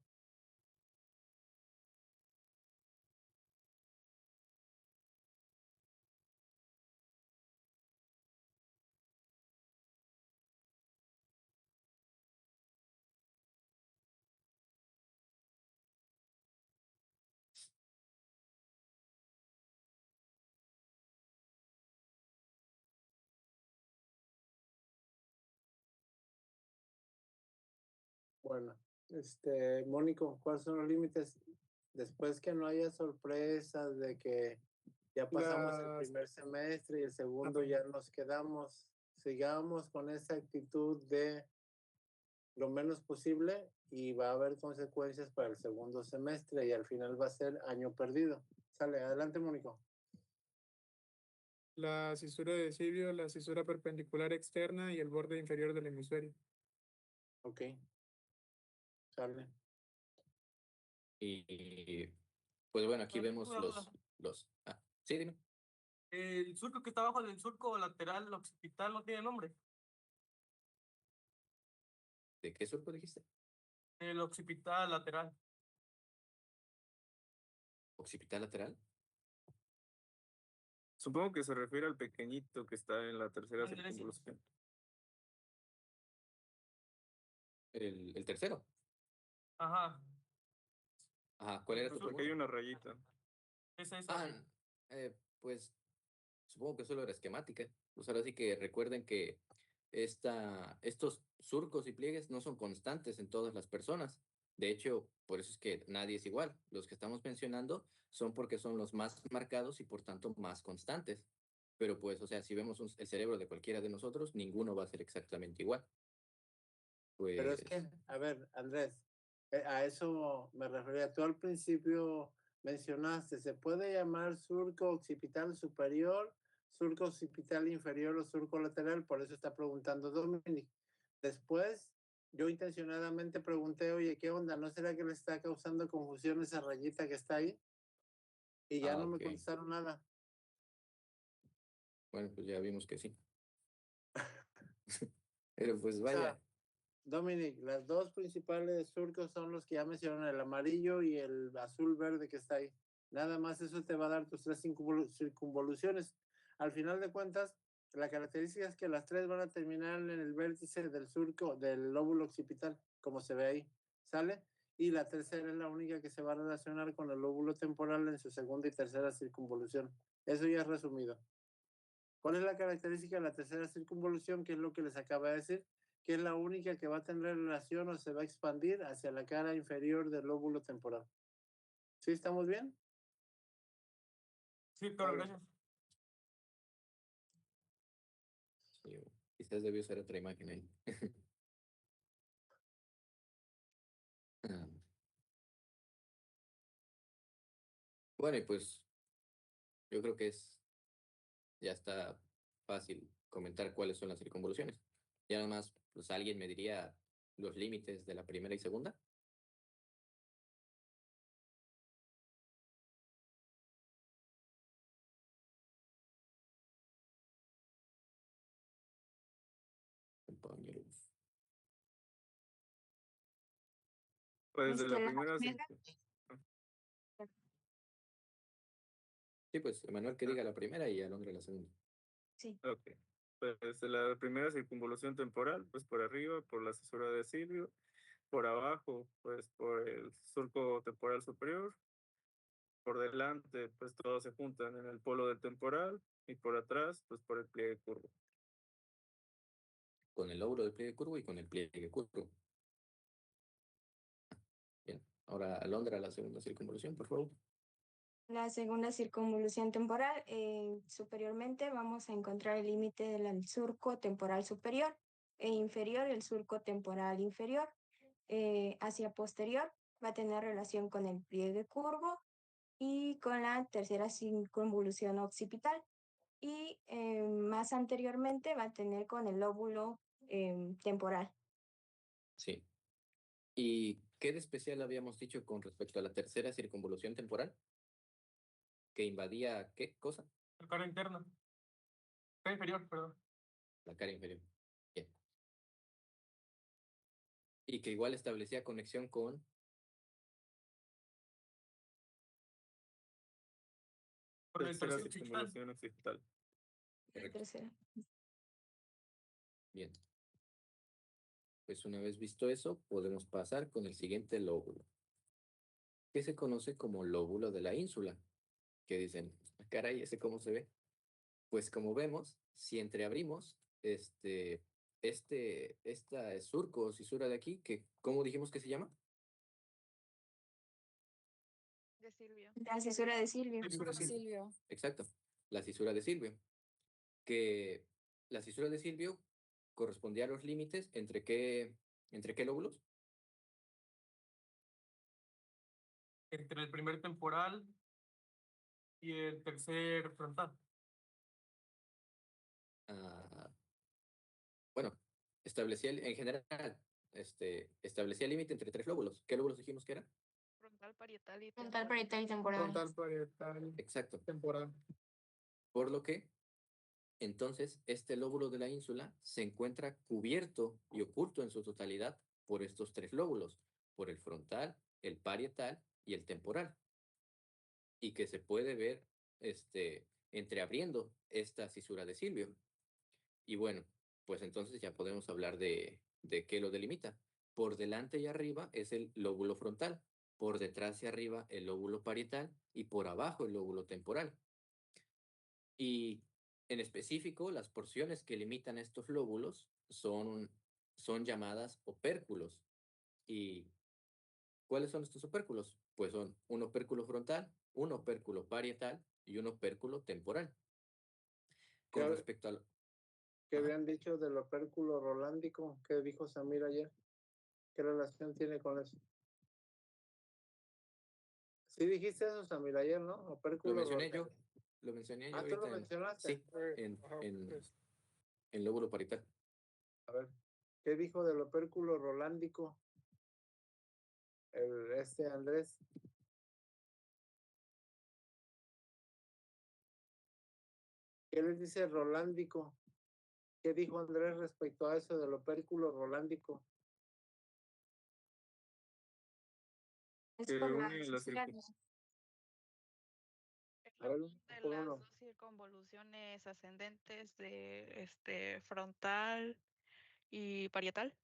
Bueno, Mónico, ¿cuáles son los límites? Después que no haya sorpresas de que ya pasamos el Las- primer semestre y el segundo perdón. ya nos quedamos, sigamos con esa actitud de lo menos posible y va a haber consecuencias para el segundo semestre y al final va a ser año perdido. Sale, adelante, Mónico. La cisura de Silvio, la cisura perpendicular externa y el borde inferior del hemisferio. Ok. Sale. Y pues bueno, aquí vemos Una duda. sí, dime. El surco que está abajo del surco lateral occipital no tiene nombre. ¿De qué surco dijiste? El occipital lateral. ¿Occipital lateral? Supongo que se refiere al pequeñito que está en la tercera Ándale, sí. circunvolución. El tercero. Ajá. Ajá, ¿cuál era tu Porque hay pregunta? una rayita. Esa. Ah, pues supongo que solo era esquemática. Pues ahora sí que recuerden que estos surcos y pliegues no son constantes en todas las personas. De hecho, por eso es que nadie es igual. Los que estamos mencionando son porque son los más marcados y por tanto más constantes. Pero pues, o sea, si vemos el cerebro de cualquiera de nosotros, ninguno va a ser exactamente igual. Pero Pues, es que, a ver, Andrés, a eso me refería. Tú al principio mencionaste, se puede llamar surco occipital superior, surco occipital inferior o surco lateral, por eso está preguntando Dominic. Después, yo intencionadamente pregunté, oye, ¿qué onda? ¿No será que le está causando confusión esa rayita que está ahí? Y ya no me ok. contestaron nada. Bueno, pues ya vimos que sí. Pero pues O sea, vaya, Dominic, las dos principales surcos son los que ya mencionaron, el amarillo y el azul verde que está ahí. Nada más eso te va a dar tus tres circunvoluciones. Al final de cuentas, la característica es que las tres van a terminar en el vértice del surco del lóbulo occipital, como se ve ahí. ¿Sale? Y la tercera es la única que se va a relacionar con el lóbulo temporal en su segunda y tercera circunvolución. Eso ya es resumido. ¿Cuál es la característica de la tercera circunvolución? Que es lo que les acaba de decir, que es la única que va a tener relación o se va a expandir hacia la cara inferior del lóbulo temporal. ¿Sí estamos bien? Sí, claro, gracias. sí, quizás debió ser otra imagen ahí. Ah, bueno, y pues yo creo que ya está fácil comentar cuáles son las circunvoluciones. Ya nada más, pues alguien me diría los límites de la primera y segunda. Compañeros. Pues de la La primera primera, Sí, pues Emanuel que diga la primera y Alondra la segunda. sí. Ok. Pues de la primera circunvolución temporal, pues por arriba, por la cisura de Silvio, por abajo, pues por el surco temporal superior, por delante, pues todos se juntan en el polo del temporal, y por atrás, pues por el pliegue curvo. Con el lóbulo del pliegue curvo y con el pliegue curvo. Bien, ahora Alondra la segunda circunvolución, por favor. La segunda circunvolución temporal, superiormente vamos a encontrar el límite del surco temporal superior e inferior, el surco temporal inferior. Hacia posterior va a tener relación con el pliegue curvo y con la tercera circunvolución occipital. Y más anteriormente va a tener con el lóbulo temporal. Sí. ¿Y qué de especial habíamos dicho con respecto a la tercera circunvolución temporal? ¿Que invadía qué cosa? La cara interna. Cara inferior, perdón. La cara inferior. Bien. y que igual establecía conexión con Tercera circunvolución occipital. Correcto. Tercera. Bien. Pues una vez visto eso, podemos pasar con el siguiente lóbulo, que se conoce como lóbulo de la ínsula. Que dicen, "Ah, caray, ¿ese cómo se ve?". Pues como vemos, si entreabrimos esta surco o cisura de aquí, que ¿cómo dijimos que se llama? De Silvio. La cisura de Silvio. Silvio. Exacto, la cisura de Silvio. Que la cisura de Silvio correspondía a los límites ¿entre qué lóbulos? Entre el primer temporal y el tercer frontal. Ah, bueno, establecía en general, establecía límite entre tres lóbulos. ¿Qué lóbulos dijimos que eran? Frontal, parietal y Frontal, temporal. parietal y temporal. Frontal, parietal, Exacto. temporal. Por lo que, entonces, este lóbulo de la ínsula se encuentra cubierto y oculto en su totalidad por estos tres lóbulos, por el frontal, el parietal y el temporal. Y que se puede ver entreabriendo esta cisura de Silvio. Y bueno, pues entonces ya podemos hablar de qué lo delimita. Por delante y arriba es el lóbulo frontal, por detrás y arriba el lóbulo parietal y por abajo el lóbulo temporal. Y en específico, las porciones que limitan estos lóbulos son llamadas opérculos. ¿Y cuáles son estos opérculos? Pues son un opérculo frontal, un opérculo parietal y un opérculo temporal. Con ¿Qué- respecto al... ¿Qué Ajá. habían dicho del opérculo rolándico? ¿Qué dijo Samir ayer? ¿Qué relación tiene con eso? Sí dijiste eso, Samir, ayer, ¿no? Lo Opérculo mencioné rolándico. yo. Lo mencioné yo Ah, ¿tú lo ahorita mencionaste? sí, Ajá, pues, en lóbulo parietal. A ver, ¿qué dijo del opérculo rolándico? Andrés. ¿Qué les dice rolándico? ¿Qué dijo Andrés respecto a eso del opérculo rolándico? Es Que por la une las cisura circun- Es A la ver, unión de por las uno. dos circunvoluciones ascendentes de frontal y parietal.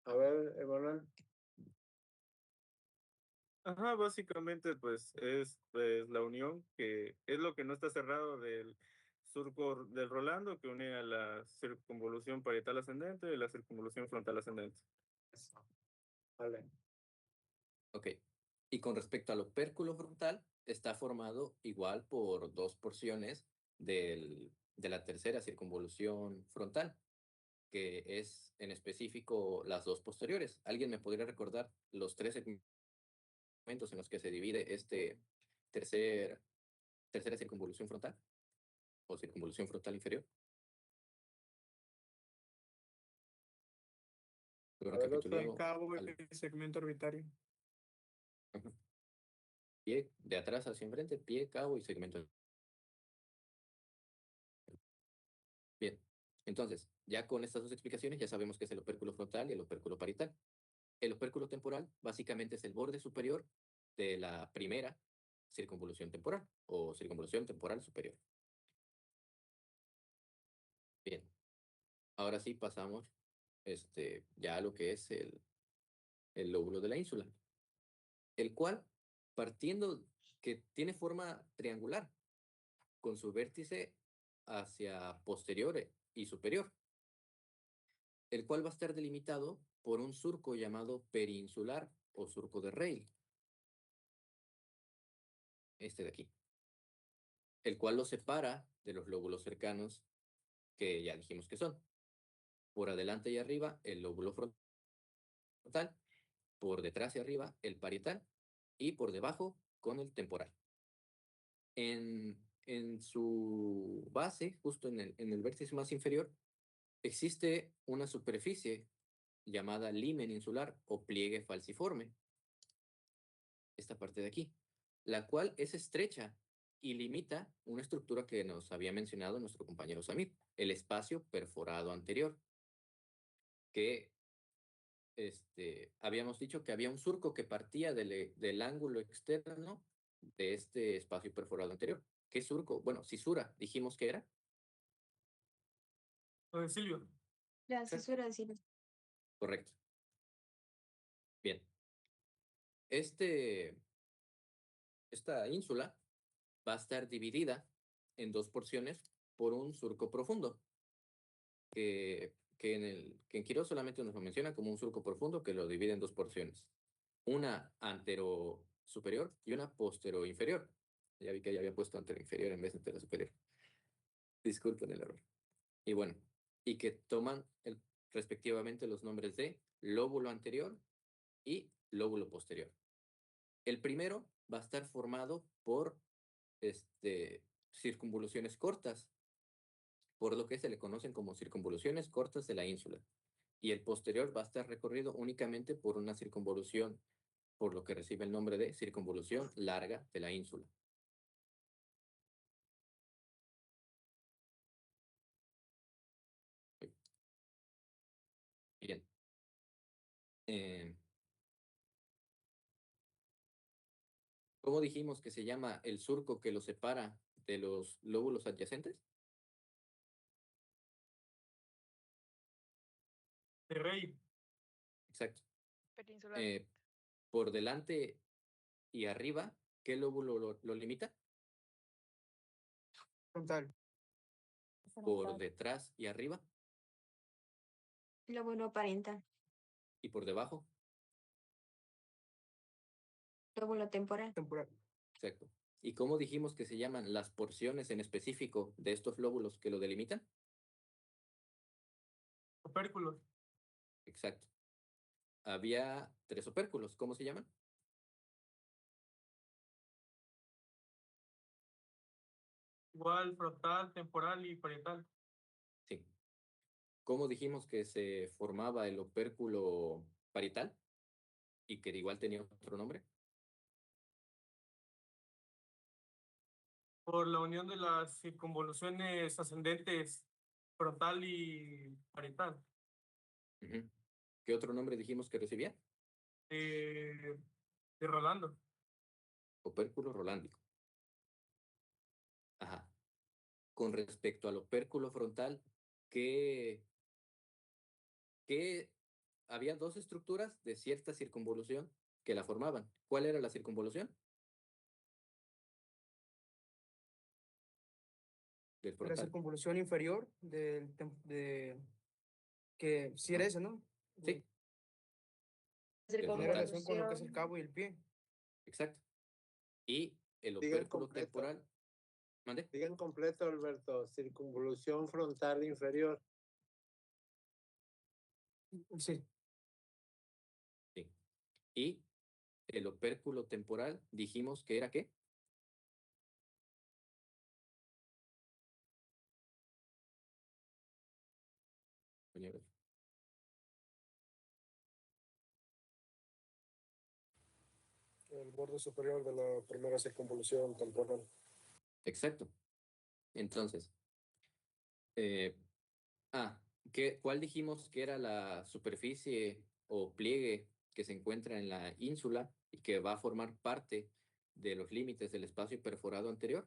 A ver, Emanuel. Ajá, básicamente pues es pues, la unión que es lo que no está cerrado del surco del Rolando que une a la circunvolución parietal ascendente y la circunvolución frontal ascendente. Eso. Vale. Ok. Y con respecto al opérculo frontal, está formado igual por dos porciones de la tercera circunvolución frontal, que es en específico las dos posteriores. ¿Alguien me podría recordar los tres segmentos en los que se divide tercera circunvolución frontal o circunvolución frontal inferior? Lo A ver, recapitulado. cabo y segmento orbitario. Ajá. Pie de atrás hacia enfrente, pie, cabo y segmento. Bien, entonces, ya con estas dos explicaciones ya sabemos qué es el opérculo frontal y el opérculo parietal. El opérculo temporal básicamente es el borde superior de la primera circunvolución temporal o circunvolución temporal superior. Bien, ahora sí pasamos ya a lo que es el lóbulo de la ínsula, el cual, partiendo que tiene forma triangular, con su vértice hacia posterior y superior, el cual va a estar delimitado por un surco llamado perinsular o surco de Rayleigh, este de aquí, el cual lo separa de los lóbulos cercanos que ya dijimos que son. Por adelante y arriba, el lóbulo frontal, por detrás y arriba, el parietal, y por debajo, con el temporal. En su base, justo en el vértice más inferior, existe una superficie llamada limen insular o pliegue falciforme, esta parte de aquí, la cual es estrecha y limita una estructura que nos había mencionado nuestro compañero Samir, el espacio perforado anterior. que habíamos dicho que había un surco que partía del ángulo externo de este espacio perforado anterior. ¿Qué surco? Bueno, cisura, dijimos que era. Lo de Silvio. La cisura de Silvio. Correcto. Bien. Esta ínsula va a estar dividida en dos porciones por un surco profundo, que en Quirós solamente nos lo menciona como un surco profundo que lo divide en dos porciones. Una antero superior y una postero inferior. Ya vi que ya había puesto antero inferior en vez de antero superior. Disculpen el error. Y bueno, y que toman respectivamente los nombres de lóbulo anterior y lóbulo posterior. El primero va a estar formado por circunvoluciones cortas, por lo que se le conocen como circunvoluciones cortas de la ínsula. Y el posterior va a estar recorrido únicamente por una circunvolución, por lo que recibe el nombre de circunvolución larga de la ínsula. Bien. ¿Cómo dijimos que se llama el surco que lo separa de los lóbulos adyacentes? De Rey. Exacto. Peninsular. Por delante y arriba, ¿qué lóbulo lo limita? Frontal. Por detrás y arriba, Lóbulo parental. y por debajo. Lóbulo temporal. Temporal. Exacto. ¿Y cómo dijimos que se llaman las porciones en específico de estos lóbulos que lo delimitan? Opérculos. Exacto. Había 3 opérculos. ¿Cómo se llaman? Igual frontal, temporal y parietal. Sí. ¿Cómo dijimos que se formaba el opérculo parietal? Y que igual tenía otro nombre. Por la unión de las circunvoluciones ascendentes frontal y parietal. Ujú. ¿Qué otro nombre dijimos que recibía? De Rolando. Opérculo rolándico. Ajá. Con respecto al opérculo frontal, que había 2 estructuras de cierta circunvolución que la formaban. ¿Cuál era la circunvolución? Del La frontal. circunvolución inferior que sí era ese, ¿no? Sí. Tiene frontal. relación con lo que es el cabo y el pie. Exacto. Y el Digan opérculo completo. temporal. ¿Mande? Digan completo, Alberto. Circunvolución frontal inferior. Sí. Sí. Y el opérculo temporal, dijimos que era ¿qué? El borde superior de la primera circunvolución temporal. Exacto. Entonces, ¿cuál dijimos que era la superficie o pliegue que se encuentra en la ínsula y que va a formar parte de los límites del espacio perforado anterior?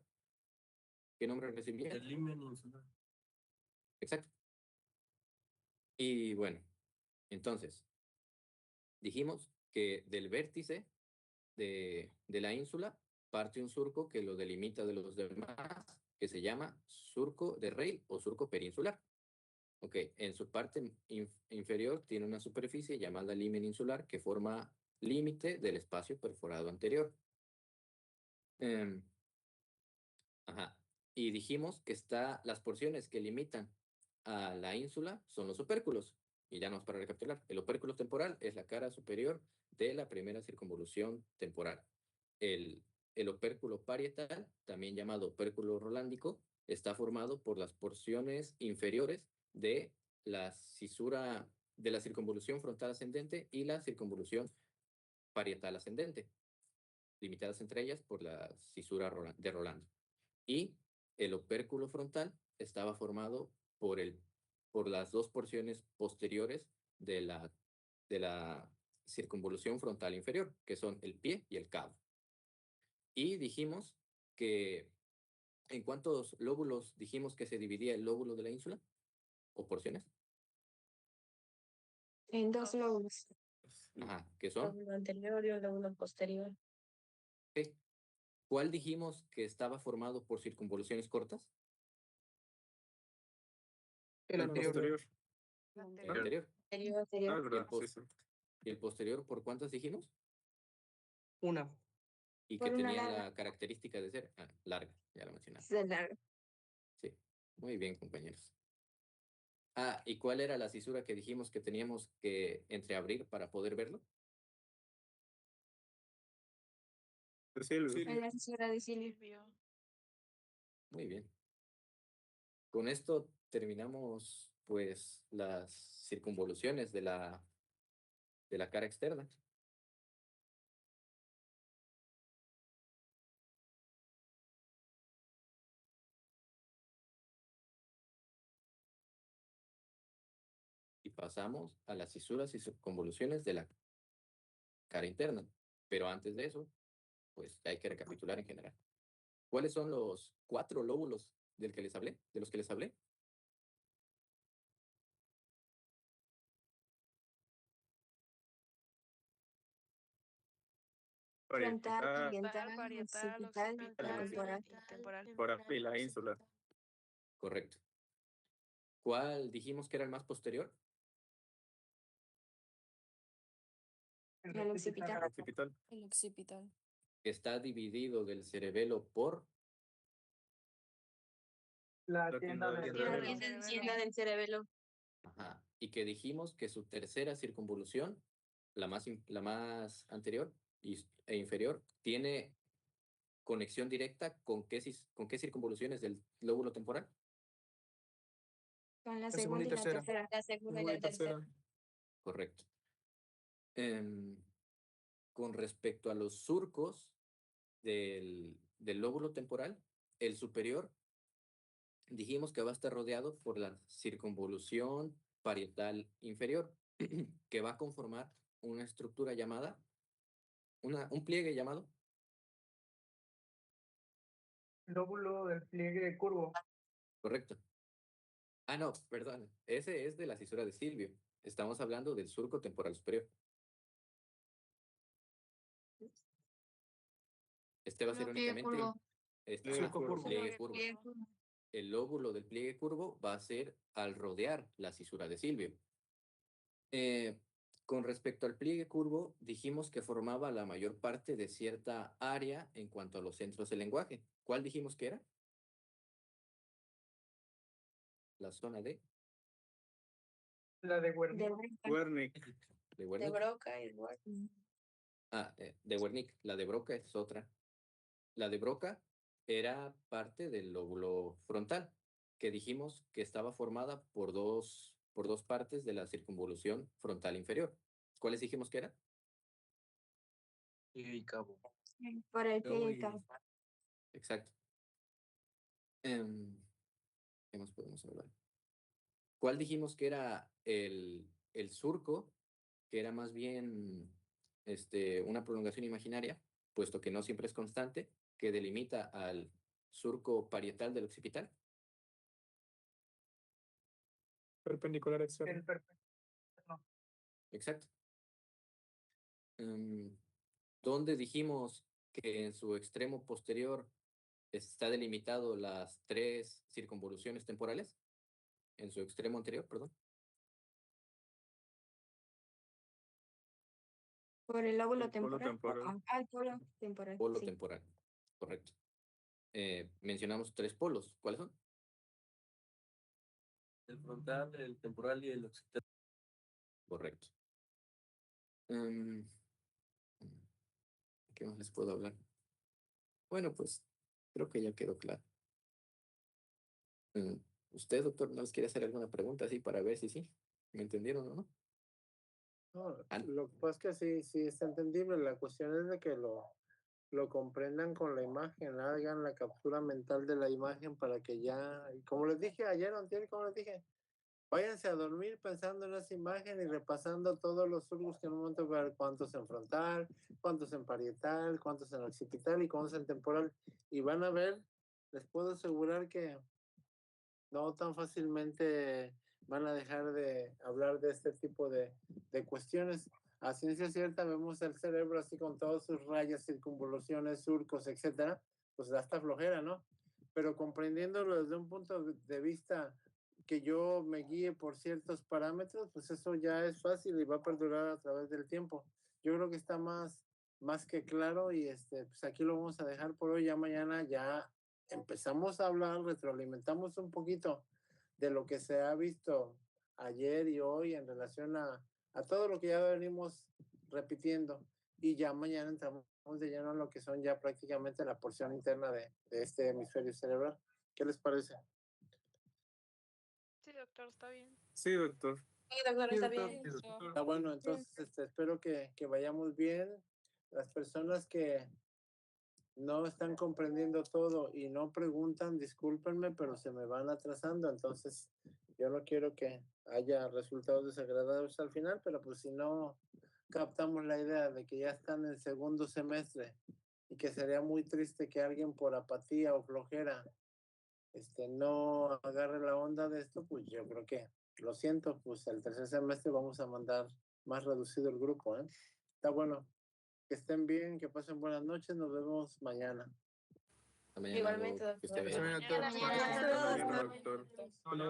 ¿Qué nombre recibía? El limen insular. Exacto. Y bueno, entonces, dijimos que del vértice de la ínsula parte un surco que lo delimita de los demás, que se llama surco de Rey o surco peninsular. Ok, en su parte inferior tiene una superficie llamada limen insular que forma límite del espacio perforado anterior. Ajá. Y dijimos que las porciones que limitan a la ínsula son los opérculos. Y ya nos para recapitular. El opérculo temporal es la cara superior de la primera circunvolución temporal. El opérculo parietal, también llamado opérculo rolándico, está formado por las porciones inferiores de la cisura de la circunvolución frontal ascendente y la circunvolución parietal ascendente, limitadas entre ellas por la cisura de Rolando. Y el opérculo frontal estaba formado por las 2 porciones posteriores de la circunvolución frontal inferior, que son el pie y el cabo. Y dijimos que ¿en cuántos lóbulos dijimos que se dividía el lóbulo de la ínsula? ¿O porciones? En dos lóbulos. Ajá, ¿qué son? Lóbulo anterior y el lóbulo posterior. Ok. ¿Cuál dijimos que estaba formado por circunvoluciones cortas? El anterior. posterior. El anterior. Anterior, Ah, anterior. verdad, sí, sí. ¿Y el posterior por cuántas dijimos? Una. Y Por que una tenía larga. la característica de ser larga, ya lo mencionamos. Se larga. Sí, muy bien, compañeros. Ah, ¿y cuál era la cisura que dijimos que teníamos que entreabrir para poder verlo? Silvio. En la fisura de Silvio. Silvio. Muy bien. Con esto terminamos, pues, las circunvoluciones de la cara externa. Y pasamos a las cisuras y circunvoluciones de la cara interna. Pero antes de eso, pues hay que recapitular en general. ¿Cuáles son los 4 lóbulos de los que les hablé? Frontal, Parietal, oriental, Parietal, occipital, occipital temporal. y temporal. y la ínsula. Correcto. ¿Cuál dijimos que era el más posterior? El occipital. Occipital. El occipital. Está dividido del cerebelo por La tienda del La cerebelo. tienda del cerebelo. Ajá. Y que dijimos que su tercera circunvolución, la más anterior e inferior, tiene conexión directa con qué circunvoluciones del lóbulo temporal. Con la segunda segunda y y la tercera. tercera. La segunda y la tercera. Correcto. Con respecto a los surcos del lóbulo temporal, el superior dijimos que va a estar rodeado por la circunvolución parietal inferior, que va a conformar una estructura llamada, un pliegue llamado Lóbulo del pliegue curvo. correcto. Ah, no, perdón. Ese es de la cisura de Silvio. Estamos hablando del surco temporal superior. Este va a ser únicamente Surco curvo. pliegue curvo. El lóbulo del pliegue curvo va a ser al rodear la cisura de Silvio. Con respecto al pliegue curvo, dijimos que formaba la mayor parte de cierta área en cuanto a los centros del lenguaje. ¿Cuál dijimos que era? La zona de La de Wernicke. Wernicke. de De Wernicke. Broca y Wernicke. De Wernicke. La de Broca es otra. La de Broca era parte del lóbulo frontal, que dijimos que estaba formada por dos partes de la circunvolución frontal inferior. ¿Cuáles dijimos que era? Y cabo. Por el pie y el Uy. cabo. Exacto. ¿Qué más podemos hablar? ¿Cuál dijimos que era el surco, que era más bien una prolongación imaginaria, puesto que no siempre es constante, que delimita al surco parietal del occipital? Perpendicular externo. Exacto. ¿Dónde dijimos que en su extremo posterior está delimitado las 3 circunvoluciones temporales? En su extremo anterior, perdón. Por el lóbulo El polo temporal. temporal. El polo temporal. Polo sí. temporal, correcto. Mencionamos 3 polos. ¿Cuáles son? El frontal, el temporal y el occipital. Correcto. ¿Qué más les puedo hablar? Bueno, pues creo que ya quedó claro. ¿Usted, doctor, nos quiere hacer alguna pregunta así para ver si sí? ¿Me entendieron o no? No, lo que pasa es que sí está entendible. La cuestión es de que lo comprendan con la imagen, hagan la captura mental de la imagen para que ya, y como les dije ayer o antier, como les dije, váyanse a dormir pensando en esa imagen y repasando todos los surcos que en un momento va a ver cuántos en frontal, cuántos en parietal, cuántos en occipital y cuántos en temporal. Y van a ver, les puedo asegurar que no tan fácilmente van a dejar de hablar de este tipo de cuestiones. A ciencia cierta vemos el cerebro así con todas sus rayas, circunvoluciones, surcos, etcétera, pues da hasta flojera, ¿no? Pero comprendiéndolo desde un punto de vista que yo me guíe por ciertos parámetros, pues eso ya es fácil y va a perdurar a través del tiempo. Yo creo que está más que claro y pues aquí lo vamos a dejar por hoy. Ya mañana ya empezamos a hablar, retroalimentamos un poquito de lo que se ha visto ayer y hoy en relación a todo lo que ya venimos repitiendo y ya mañana entramos de lleno en lo que son ya prácticamente la porción interna de este hemisferio cerebral. ¿Qué les parece? Sí, doctor, está bien. Sí, doctor. Sí, doctor, Sí, está doctor. bien. Ah, bueno, entonces espero que vayamos bien. Las personas que no están comprendiendo todo y no preguntan, discúlpenme, pero se me van atrasando. Entonces, yo no quiero que haya resultados desagradables al final, pero pues si no captamos la idea de que ya están en segundo semestre y que sería muy triste que alguien por apatía o flojera no agarre la onda de esto, pues yo creo que, lo siento, pues el tercer semestre vamos a mandar más reducido el grupo, ¿eh? Está bueno. Que estén bien, que pasen buenas noches, nos vemos mañana. Hasta mañana, Igualmente, Hugo, que esté doctor. bien. Hasta mañana, doctor. Mañana, Hasta doctor. mañana. Doctor. Hola.